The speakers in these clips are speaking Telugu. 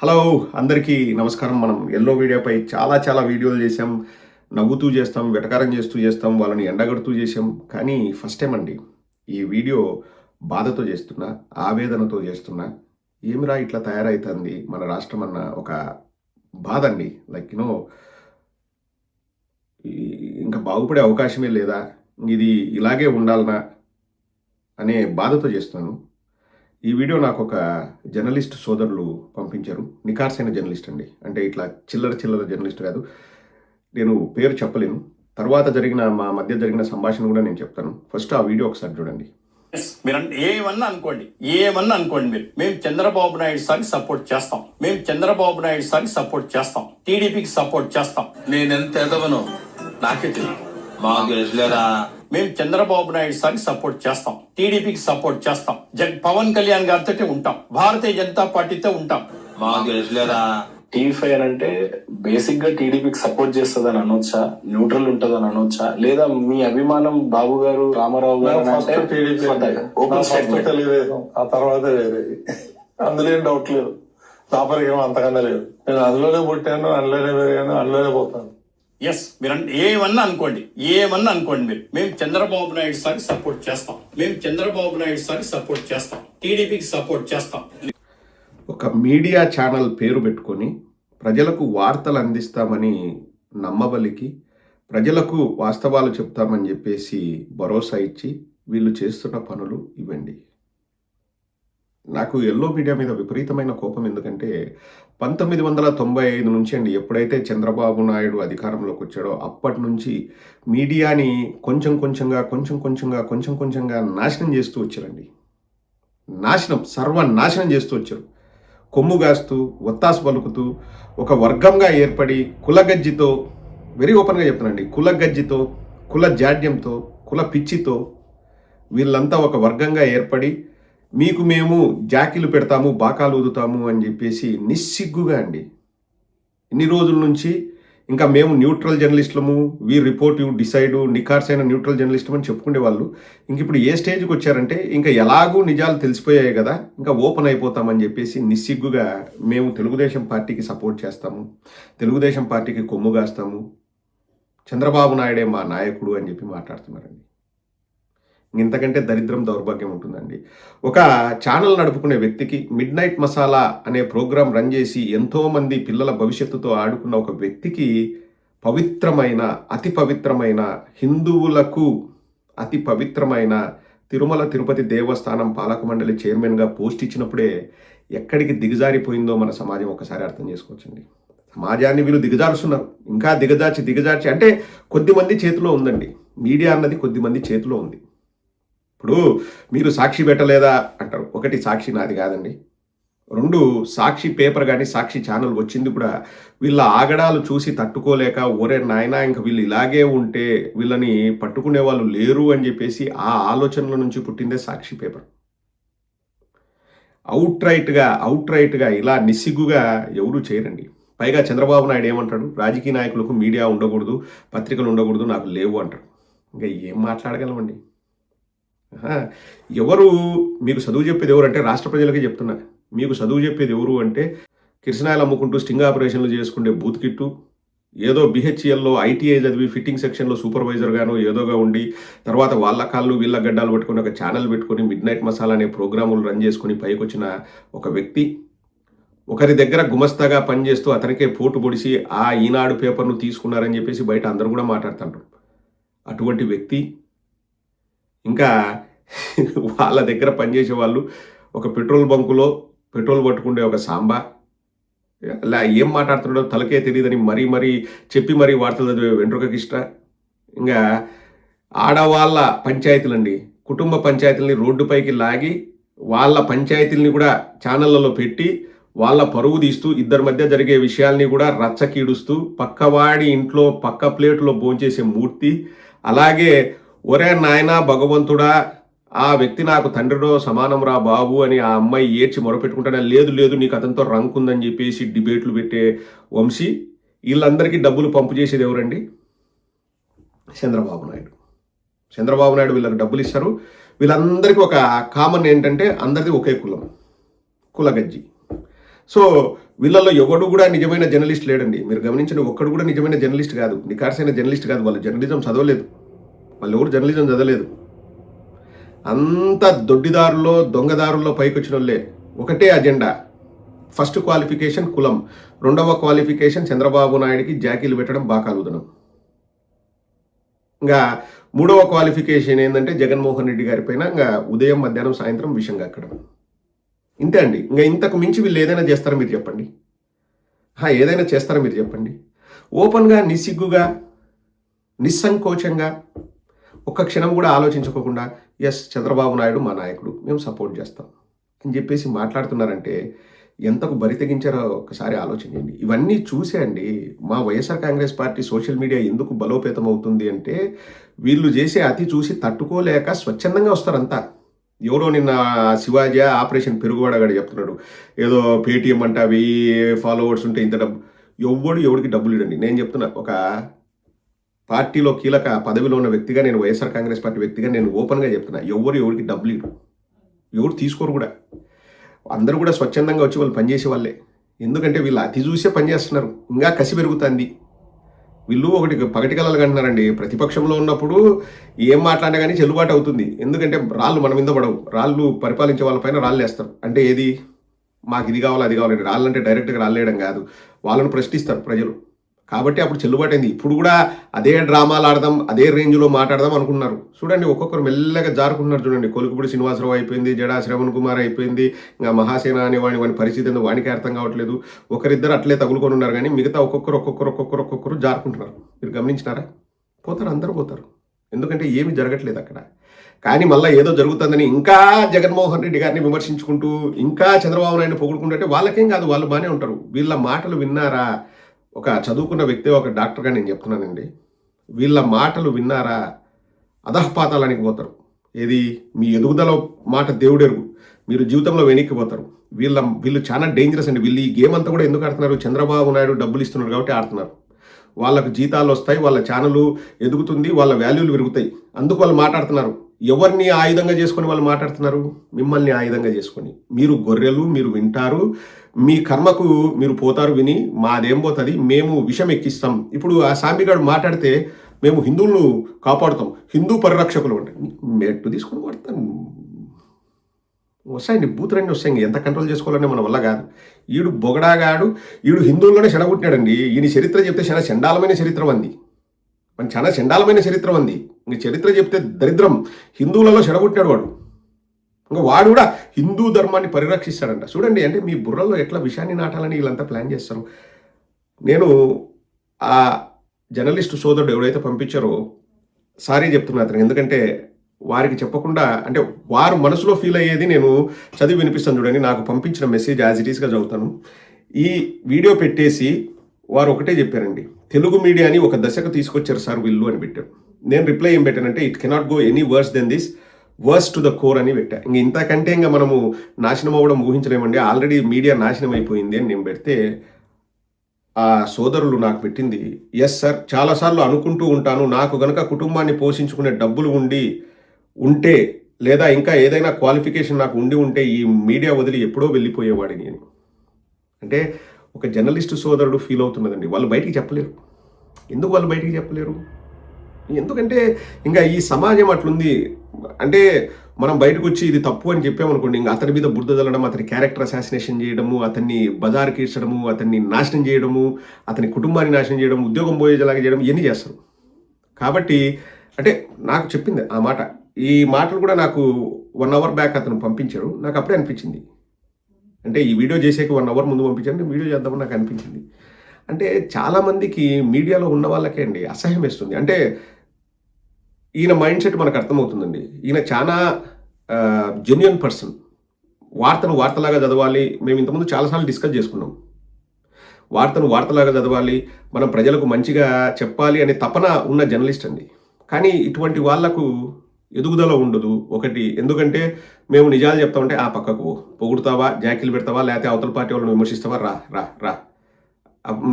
హలో అందరికీ నమస్కారం. మనం ఎల్లో మీడియాపై చాలా వీడియోలు చేసాం. నవ్వుతూ చేస్తాం, వెటకారం చేస్తాం, వాళ్ళని ఎండగడుతూ చేసాం. కానీ ఫస్ట్ టైం అండి ఈ వీడియో బాధతో చేస్తున్నా, ఆవేదనతో చేస్తున్నా. ఏమిరా ఇట్లా తయారైతుంది మన రాష్ట్రం అన్న ఒక బాధ అండి. లైక్ ఇంకా బాగుపడే అవకాశమే లేదా, ఇది ఇలాగే ఉండాలనా అనే బాధతో చేస్తున్నాను. ఈ వీడియో నాకు ఒక జర్నలిస్ట్ సోదరులు పంపించారు. నికార్సైన జర్నలిస్ట్ అండి. అంటే ఇట్లా చిల్లర జర్నలిస్ట్ కాదు. నేను పేరు చెప్పలేను. తర్వాత మా మధ్య జరిగిన సంభాషణ కూడా నేను చెప్తాను. ఫస్ట్ ఆ వీడియో ఒకసారి చూడండి. మీరు ఏమన్నా అనుకోండి మీరు, మేము చంద్రబాబు నాయుడు సార్కి సపోర్ట్ చేస్తాం, టీడీపీకి సపోర్ట్ చేస్తాం. నేను ఎంత ఎదవను నాకే తెలియదు. మాకు తెలుసులేరా. మేము చంద్రబాబు నాయుడు సార్కి సపోర్ట్ చేస్తాం, టీడీపీకి సపోర్ట్ చేస్తాం, పవన్ కళ్యాణ్ గారితో ఉంటాం, భారతీయ జనతా పార్టీతో ఉంటాం. మాకు తెలుసులేరా. టీవీ అంటే బేసిక్ గా టీడీపీకి సపోర్ట్ చేస్తుందని అనొచ్చా, న్యూట్రల్ ఉంటదని అనొచ్చా, లేదా మీ అభిమానం బాబు గారు రామారావు గారు తెలుగుదేశం ఆ తర్వాత వేరే, అందులో ఏం డౌట్ లేదు. దాపరికం అంతకన్నా లేదు. నేను అందులోనే పుట్టాను, అందులోనే పెరిగాను, అందులోనే పోతాను. ఎస్, మీరు ఏమన్నా అనుకోండి మీరు, మేము చంద్రబాబు నాయుడు సార్కి సపోర్ట్ చేస్తాం, టీడీపీకి సపోర్ట్ చేస్తాం. ఒక మీడియా ఛానల్ పేరు పెట్టుకొని ప్రజలకు వార్తలు అందిస్తామని నమ్మబలికి, ప్రజలకు వాస్తవాలు చెప్తామని చెప్పేసి భరోసా ఇచ్చి వీళ్ళు చేస్తున్న పనులు ఇవ్వండి. నాకు ఎల్లో మీడియా మీద విపరీతమైన కోపం. ఎందుకంటే 1995 నుంచి అండి, ఎప్పుడైతే చంద్రబాబు నాయుడు అధికారంలోకి వచ్చాడో అప్పటి నుంచి మీడియాని కొంచెం కొంచెంగా నాశనం చేస్తూ వచ్చారండి. సర్వనాశనం చేస్తూ వచ్చారు. కొమ్ము గాస్తూ, ఒత్తాసు పలుకుతూ, ఒక వర్గంగా ఏర్పడి కులగజ్జితో, వెరీ ఓపెన్గా చెప్తానండి, కులగజ్జితో, కుల జాడ్యంతో, కుల పిచ్చితో వీళ్ళంతా ఒక వర్గంగా ఏర్పడి మీకు మేము జాకీలు పెడతాము, బాకాలు ఊదుతాము అని చెప్పేసి నిస్సిగ్గుగా అండి ఇన్ని రోజుల నుంచి ఇంకా మేము న్యూట్రల్ జర్నలిస్టులము, వీ రిపోర్ట్ యూ డిసైడ్, నికార్సైన న్యూట్రల్ జర్నలిస్టం అని చెప్పుకునే వాళ్ళు ఇంక ఇప్పుడు ఏ స్టేజ్కి వచ్చారంటే ఇంకా ఎలాగూ నిజాలు తెలిసిపోయాయి కదా, ఇంకా ఓపెన్ అయిపోతామని చెప్పేసి నిస్సిగ్గుగా మేము తెలుగుదేశం పార్టీకి సపోర్ట్ చేస్తాము, తెలుగుదేశం పార్టీకి కొమ్ము కాస్తాము, చంద్రబాబు నాయుడే మా నాయకుడు అని చెప్పి మాట్లాడుతున్నారండి. ఇంతకంటే దరిద్రం, దౌర్భాగ్యం ఉంటుందండి. ఒక ఛానల్ నడుపుకునే వ్యక్తికి మిడ్ నైట్ మసాలా అనే ప్రోగ్రాం రన్ చేసి ఎంతోమంది పిల్లల భవిష్యత్తుతో ఆడుకున్న ఒక వ్యక్తికి అతి పవిత్రమైన హిందువులకు అతి పవిత్రమైన తిరుమల తిరుపతి దేవస్థానం పాలక మండలి చైర్మన్గా పోస్ట్ ఇచ్చినప్పుడే ఎక్కడికి దిగజారిపోయిందో మన సమాజం ఒకసారి అర్థం చేసుకోవచ్చండి. సమాజాన్ని వీళ్ళు దిగజారుస్తున్నారు. ఇంకా దిగజార్చి అంటే కొద్దిమంది చేతిలో ఉందండి. మీడియా అన్నది కొద్దిమంది చేతిలో ఉంది. ఇప్పుడు మీరు సాక్షి పెట్టలేదా అంటారు. ఒకటి, సాక్షి నాది కాదండి. 2, సాక్షి పేపర్ కానీ సాక్షి ఛానల్ వచ్చింది కూడా వీళ్ళ ఆగడాలు చూసి తట్టుకోలేక, ఒరే నాయనా ఇంక వీళ్ళు ఇలాగే ఉంటే వీళ్ళని పట్టుకునే వాళ్ళు లేరు అని చెప్పేసి ఆ ఆలోచనల నుంచి పుట్టిందే సాక్షి పేపర్. అవుట్ రైట్గా ఇలా నిస్సిగ్గుగా ఎవరూ చేయరండి. పైగా చంద్రబాబు నాయుడు ఏమంటాడు, రాజకీయ నాయకులకు మీడియా ఉండకూడదు, పత్రికలు ఉండకూడదు, నాకు లేవు అంటాడు. ఇంకా ఏం మాట్లాడగలమండి? ఎవరు మీకు చదువు చెప్పేది ఎవరు అంటే రాష్ట్ర ప్రజలకే చెప్తున్నా. మీకు చదువు చెప్పేది ఎవరు అంటే కిరసనాయలు అమ్ముకుంటూ స్టింగ్ ఆపరేషన్లు చేసుకుంటే బూత్ కిట్టు, ఏదో బిహెచ్ఎల్లో ఐటీఐ చదివి ఫిట్టింగ్ సెక్షన్లో సూపర్వైజర్గానో ఏదోగా ఉండి తర్వాత వాళ్ళ కాళ్ళు వీళ్ళ గడ్డాలు పెట్టుకొని ఒక ఛానల్ పెట్టుకొని మిడ్ నైట్ మసాలా అనే ప్రోగ్రాములు రన్ చేసుకొని పైకి వచ్చిన ఒక వ్యక్తి, ఒకరి దగ్గర గుమస్తాగా పనిచేస్తూ అతనికే పోటు పొడిసి ఆ ఈనాడు పేపర్ను తీసుకున్నారని చెప్పేసి బయట అందరూ కూడా మాట్లాడుతుంటారు. అటువంటి వ్యక్తి ఇంకా వాళ్ళ దగ్గర పనిచేసే వాళ్ళు ఒక పెట్రోల్ బంకులో పెట్రోల్ పట్టుకుండే ఒక సాంబా, ఏం మాట్లాడుతున్నాడో తలకే తెలియదని మరీ చెప్పి వార్తలు చదివే వెంట్రుకకిష్ట, ఇంకా ఆడవాళ్ళ పంచాయతీలండి, కుటుంబ పంచాయతీలని రోడ్డుపైకి లాగి వాళ్ళ పంచాయతీలని కూడా ఛానళ్లలో పెట్టి వాళ్ళ పరువు తీస్తూ ఇద్దరి మధ్య జరిగే విషయాల్ని కూడా రచ్చకీడుస్తూ పక్కవాడి ఇంట్లో పక్క ప్లేట్లో భోంచేసే మూర్తి. అలాగే ఒరే నాయనా భగవంతుడా, ఆ వ్యక్తి నాకు తండ్రిలో సమానం రా బాబు అని ఆ అమ్మాయి ఏడ్చి మొరపెట్టుకుంటానే, లేదు నీకు అతనితో రంకుందని చెప్పేసి డిబేట్లు పెట్టే వంశీ. వీళ్ళందరికీ డబ్బులు పంపు చేసేది ఎవరండి? చంద్రబాబు నాయుడు వీళ్ళకి డబ్బులు ఇస్తారు. వీళ్ళందరికీ ఒక కామన్ ఏంటంటే అందరిది ఒకే కులం, కులగజ్జి. సో వీళ్ళల్లో ఎవడు కూడా నిజమైన జర్నలిస్ట్ లేడండి. మీరు గమనించిన ఒక్కడు కూడా నిజమైన జర్నలిస్ట్ కాదు, నికార్సైన జర్నలిస్ట్ కాదు. వాళ్ళు జర్నలిజం చదవలేదు, వాళ్ళు ఎవరు జర్నలిజం చదవలేదు. అంత దొడ్డిదారుల్లో దొంగదారుల్లో పైకి వచ్చిన వాళ్ళే. ఒకటే అజెండా, ఫస్ట్ క్వాలిఫికేషన్ కులం, రెండవ క్వాలిఫికేషన్ చంద్రబాబు నాయుడికి జాకీలు పెట్టడం, బాకాలుదనం. ఇంకా మూడవ క్వాలిఫికేషన్ ఏంటంటే జగన్మోహన్ రెడ్డి గారి పైన ఇంకా ఉదయం మధ్యాహ్నం సాయంత్రం విషయం కక్కడం. ఇంతే అండి. ఇంకా ఇంతకు మించి వీళ్ళు ఏదైనా చేస్తారో మీరు చెప్పండి, ఏదైనా చేస్తారో మీరు చెప్పండి. ఓపెన్గా, నిస్సిగ్గుగా, నిస్సంకోచంగా, ఒక్క క్షణం కూడా ఆలోచించుకోకుండా ఎస్ చంద్రబాబు నాయుడు మా నాయకుడు, మేము సపోర్ట్ చేస్తాం అని చెప్పేసి మాట్లాడుతున్నారంటే ఎంతకు బరితెగించారో ఒకసారి ఆలోచించండి. ఇవన్నీ చూసే అండి మా YSR Congress party social media ఎందుకు బలోపేతం అవుతుంది అంటే వీళ్ళు చేసే అతి చూసి తట్టుకోలేక స్వచ్ఛందంగా వస్తారంతా. ఎవరో నిన్న శివాజీ ఆపరేషన్ పెరుగువాడగాడు చెప్తున్నాడు, ఏదో పేటీఎం అంటే 1000 ఫాలోవర్స్ ఉంటే ఇంత డబ్బు. ఎవడికి డబ్బులు ఇవ్వండి. నేను చెప్తున్నా, ఒక పార్టీలో కీలక పదవిలో ఉన్న వ్యక్తిగా, నేను వైఎస్ఆర్ కాంగ్రెస్ పార్టీ వ్యక్తిగా నేను ఓపెన్గా చెప్తున్నా, ఎవరికి డబ్బులు ఇవ్వరు, ఎవరు తీసుకోరు కూడా. అందరూ కూడా స్వచ్ఛందంగా వచ్చి వాళ్ళు పనిచేసే వాళ్ళే. ఎందుకంటే వీళ్ళు అతి చూసే పనిచేస్తున్నారు, ఇంకా కసి పెరుగుతుంది. వీళ్ళు ఒకటి పగటి కలలు కంటున్నారండి. ప్రతిపక్షంలో ఉన్నప్పుడు ఏం మాట్లాడినా కానీ చెల్లుబాటు అవుతుంది. ఎందుకంటే రాళ్ళు మన మీద పడవు, రాళ్ళు పరిపాలించే వాళ్ళపైన రాళ్ళు వేస్తారు. అంటే ఏది, మాకు ఇది కావాలి అది కావాలంటే రాళ్ళు అంటే డైరెక్ట్గా రాళ్ళు వేయడం కాదు, వాళ్ళను ప్రశ్నిస్తారు ప్రజలు. కాబట్టి అప్పుడు చెల్లుబాటు అయింది. ఇప్పుడు కూడా అదే డ్రామాలు ఆడదాం, అదే రేంజ్లో మాట్లాడదాం అనుకున్నారు. చూడండి ఒక్కొక్కరు మెల్లగా జారుకుంటున్నారు. చూడండి కొలుకుపూడి శ్రీనివాసరావు అయిపోయింది, జడా శ్రవణ్ కుమార్ అయిపోయింది, ఇంకా మహాసేన అనే వాని పరిస్థితి ఏందో వానికి అర్థం కావట్లేదు. ఒకరిద్దరు అట్లే తగులుకొని ఉన్నారు, కానీ మిగతా ఒక్కొక్కరు జారుకుంటున్నారు. మీరు గమనించినారా? పోతారు, అందరూ పోతారు. ఎందుకంటే ఏమీ జరగట్లేదు అక్కడ. కానీ మళ్ళీ ఏదో జరుగుతుందని ఇంకా జగన్మోహన్ రెడ్డి గారిని విమర్శించుకుంటూ, ఇంకా చంద్రబాబు నాయుడు పొగుడుకుంటుంటే వాళ్ళకేం కాదు, వాళ్ళు బాగానే ఉంటారు. వీళ్ళ మాటలు విన్నారా? ఒక చదువుకున్న వ్యక్తి, ఒక డాక్టర్గా నేను చెప్తున్నానండి, వీళ్ళ మాటలు విన్నారా అధఃపాతాలానికి పోతారు. ఏది, మీ ఎదుగుదల మాట దేవుడెరుగు, మీరు జీవితంలో వెనక్కిపోతారు. వీళ్ళు చాలా డేంజరస్ అండి. వీళ్ళు ఈ గేమ్ అంతా కూడా ఎందుకు ఆడుతున్నారు? చంద్రబాబు నాయుడు డబ్బులు ఇస్తున్నారు కాబట్టి ఆడుతున్నారు. వాళ్ళకు జీతాలు వస్తాయి, వాళ్ళ ఛానల్ ఎదుగుతుంది, వాళ్ళ వాల్యూలు పెరుగుతాయి, అందుకు వాళ్ళు మాట్లాడుతున్నారు. ఎవరిని ఆయుధంగా చేసుకొని వాళ్ళు మాట్లాడుతున్నారు? మిమ్మల్ని ఆయుధంగా చేసుకొని. మీరు గొర్రెలు, మీరు వింటారు, మీ కర్మకు మీరు పోతారు విని, మాదేం పోతుంది, మేము విషం ఎక్కిస్తాం. ఇప్పుడు ఆ సాంబిగాడు మాట్లాడితే మేము హిందువులను కాపాడుతాం, హిందూ పరిరక్షకులు అంటే మెట్టు తీసుకొని పడతాం. వస్తాయండి, బూతులన్నీ వస్తాయి. ఎంత కంట్రోల్ చేసుకోవాలనే మన వల్ల కాదు. ఈడు బొగడాగాడు, ఈడు హిందువుల్లోనే చెడగొట్టినాడండి. ఈయన చరిత్ర చెప్తే చాలా చండాలమైన చరిత్ర ఉంది, మన చాలా చండాలమైన చరిత్ర ఉంది. ఇంక చరిత్ర చెప్తే దరిద్రం. హిందువులలో చెడగొట్టాడు వాడు. ఇంకా వాడు కూడా హిందూ ధర్మాన్ని పరిరక్షిస్తాడంట. చూడండి, అంటే మీ బుర్రల్లో ఎట్లా విషయాన్ని నాటాలని వీళ్ళంతా ప్లాన్ చేస్తారు. నేను ఆ జర్నలిస్ట్ సోదరుడు ఎవరైతే పంపించారో సారీ చెప్తున్నా అతను, ఎందుకంటే వారికి చెప్పకుండా, అంటే వారు మనసులో ఫీల్ అయ్యేది నేను చదివి వినిపిస్తాను. చూడండి, నాకు పంపించిన మెసేజ్ యాజ్ ఇట్ ఈస్గా చదువుతాను. ఈ వీడియో పెట్టేసి వారు ఒకటే చెప్పారండి, తెలుగు మీడియాని ఒక దశకు తీసుకొచ్చారు సార్ వీళ్ళు అని పెట్టారు. నేను రిప్లై ఏం పెట్టానంటే, it cannot go any worse than this, worse to the core అని పెట్టా. ఇంక ఇంతకంటే ఇంకా మనము నాశనం అవ్వడం ఊహించలేమండి, ఆల్రెడీ మీడియా నాశనం అయిపోయింది అని నేను పెడితే ఆ సోదరులు నాకు పెట్టింది, ఎస్ సార్, చాలాసార్లు అనుకుంటూ ఉంటాను, నాకు గనక కుటుంబాన్ని పోషించుకునే డబ్బులు ఉంటే లేదా ఇంకా ఏదైనా క్వాలిఫికేషన్ నాకు ఉంటే ఈ మీడియా వదిలి ఎప్పుడో వెళ్ళిపోయేవాడిని నేను. అంటే ఒక జర్నలిస్ట్ సోదరుడు ఫీల్ అవుతున్నదండి. వాళ్ళు బయటికి చెప్పలేరు. ఎందుకు వాళ్ళు బయటికి చెప్పలేరు? ఎందుకంటే ఇంకా ఈ సమాజం అట్లుంది. అంటే మనం బయటకు వచ్చి ఇది తప్పు అని చెప్పామనుకోండి, ఇంకా అతని మీద బురద జల్లడం, అతని క్యారెక్టర్ అసాసినేషన్ చేయడము, అతన్ని బజార్కి ఇచ్చడము, అతన్ని నాశనం చేయడము, అతని కుటుంబాన్ని నాశనం చేయడం, ఉద్యోగం పోయేలాగా చేయడం, ఇవన్నీ చేస్తారు. కాబట్టి అంటే నాకు చెప్పింది ఆ మాట. ఈ మాటలు కూడా నాకు 1 hour బ్యాక్ అతను పంపించారు. నాకు అప్పుడే అనిపించింది, అంటే ఈ వీడియో చేసేకి 1 hour ముందు పంపించాను, నేను వీడియో చేద్దామని నాకు అనిపించింది. అంటే చాలామందికి మీడియాలో ఉన్న వాళ్ళకే అండి అసహ్యం వేస్తుంది. అంటే ఈయన మైండ్ సెట్ మనకు అర్థమవుతుందండి. ఈయన చాలా జెన్యున్ పర్సన్. వార్తను వార్తలాగా చదవాలి. మేము ఇంతకుముందు చాలాసార్లు డిస్కస్ చేసుకున్నాం. వార్తను వార్తలాగా చదవాలి, మనం ప్రజలకు మంచిగా చెప్పాలి అనే తపన ఉన్న జర్నలిస్ట్ అండి. కానీ ఇటువంటి వాళ్లకు ఎదుగుదల ఉండదు. ఒకటి, ఎందుకంటే మేము నిజాలు చెప్తామంటే ఆ పక్కకు పొగుడుతావా, జాకీలు పెడతావా, లేకపోతే అవతల పార్టీ వాళ్ళని విమర్శిస్తావా, రా రా రా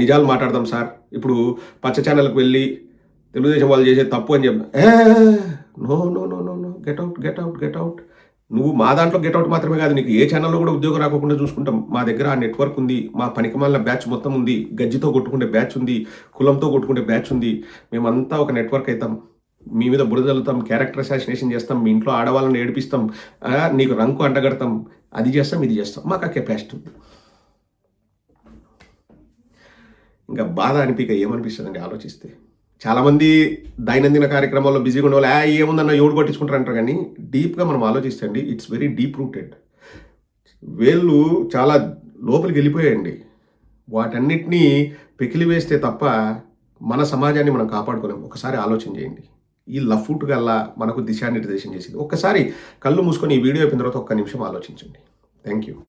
నిజాలు మాట్లాడదాం సార్. ఇప్పుడు పచ్చ ఛానల్కి వెళ్ళి తెలుగుదేశం వాళ్ళు చేసే తప్పు అని చెప్పి no no no no no get out. నువ్వు మా దాంట్లో గెట్అవుట్ మాత్రమే కాదు, నీకు ఏ ఛానల్లో కూడా ఉద్యోగం రాకుండా చూసుకుంటాం. మా దగ్గర ఆ నెట్వర్క్ ఉంది, మా పనికిమాలిన బ్యాచ్ మొత్తం ఉంది, గజ్జితో కొట్టుకునే బ్యాచ్ ఉంది, కులంతో కొట్టుకునే బ్యాచ్ ఉంది. మేమంతా ఒక నెట్వర్క్ అవుతాం, మీ మీద బురద చల్లుతాం, క్యారెక్టర్ అసాసినేషన్ చేస్తాం, మీ ఇంట్లో ఆడవాళ్ళని ఏడిపిస్తాం, నీకు రంకు అంటగడతాం, అది చేస్తాం, ఇది చేస్తాం. మాకు ఆ కెపాసిటీ ఉంది. ఇంకా బాధ అనిపిక ఏమనిపిస్తుందండి ఆలోచిస్తే. చాలామంది దైనందిన కార్యక్రమాల్లో బిజీగా ఉండే వాళ్ళు ఏముందన్న ఎవడు పట్టించుకుంటారు అంటారు, కానీ డీప్గా మనం ఆలోచిస్తే అండి ఇట్స్ వెరీ డీప్ రూటెడ్. వేళ్ళు చాలా లోపలికి వెళ్ళిపోయాయండి. వాటన్నిటినీ పెకిలి వేస్తే తప్ప మన సమాజాన్ని మనం కాపాడుకోలేము. ఒకసారి ఆలోచన చేయండి. ఈ లఫ్ట్ గల్లా మనకు దిశానిర్దేశం చేసింది. ఒక్కసారి కళ్ళు మూసుకొని ఈ వీడియో అయిపోయిన తర్వాత ఒక్క నిమిషం ఆలోచించండి. Thank you.